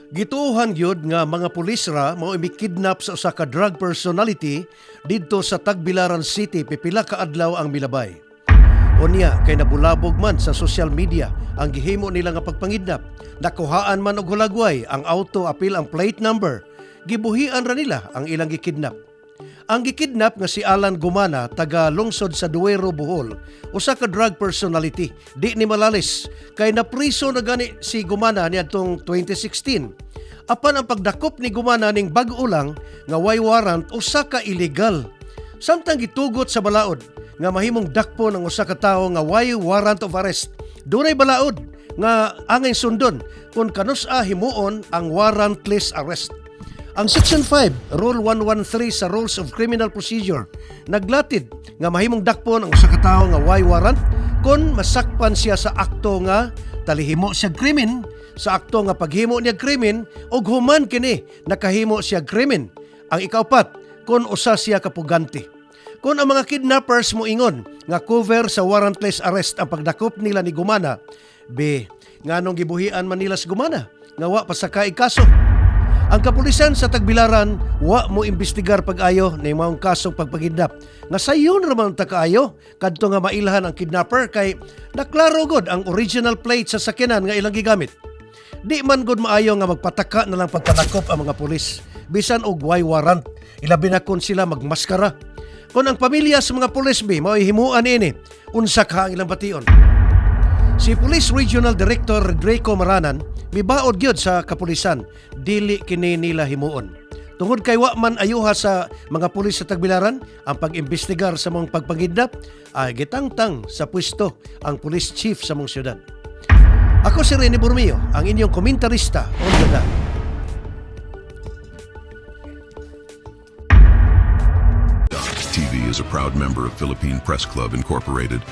Gituohan gyud nga mga pulis ra mao imikidnap sa usa ka drug personality didto sa Tagbilaran City pipila ka adlaw ang milabay. Unya kay nabulabog man sa social media ang gihimo nila nga pagpangidnap. Nakuhaan man og hulagway ang auto apil ang plate number. Gibuhian ra nila ang ilang gikidnap. Ang gikidnap nga si Alan Gumana, taga lungsod sa Duero, Bohol, usa ka drug personality, di ni malalis, kay napriso na gani si Gumana niadtong 2016. Apan ang pagdakop ni Gumana ning bag-o lang nga way warrant usa ka illegal. Samtang gitugot sa balaod nga mahimong dakpo ng usa ka tawo nga way warrant of arrest. Dunay balaod nga angay sundon kung kanus-a himuon ang warrantless arrest. Ang Section 5, Rule 113 sa Rules of Criminal Procedure naglatid nga mahimong dakpon ang usa ka tawo nga way warrant kung masakpan siya sa akto nga talihimo siya krimen, sa akto nga paghimo niya krimen o human kini nakahimo siya krimen. Ang ikaapat, kung usa siya kapugante. Kung ang mga kidnappers mo ingon nga cover sa warrantless arrest ang pagdakop nila ni Gumana, nganong gibuhian man nila si Gumana nga wa pasakay kaso. Ang kapulisan sa Tagbilaran wa mo imbestigar pag-ayo na maong kasong pagpagidnap. Nga sayon raman ta kaayo kadto nga mailhan ang kidnapper kay naklaro gud ang original plate sa sakyanan nga ilang gigamit. Di man gud maayo nga magpataka na lang pagpadakop ang mga pulis bisan og way warrant. Ilabi na kun sila magmaskara. Kung ang pamilya sa mga pulis mao himuan ini, unsa ka ang ilang bation. Si Police Regional Director Rodrigo Maranan mibaod gyud sa kapulisan, dili kini nila himuon. Tungod kay wa man ayuha sa mga pulis sa Tagbilaran ang pag-imbestigar sa mga pagpangidnap, ay gitangtang sa pwesto ang police chief sa mong syudad. Ako si Rene Burmio, ang inyong komentarista on the dot. TV is a proud member of Philippine Press Club Incorporated.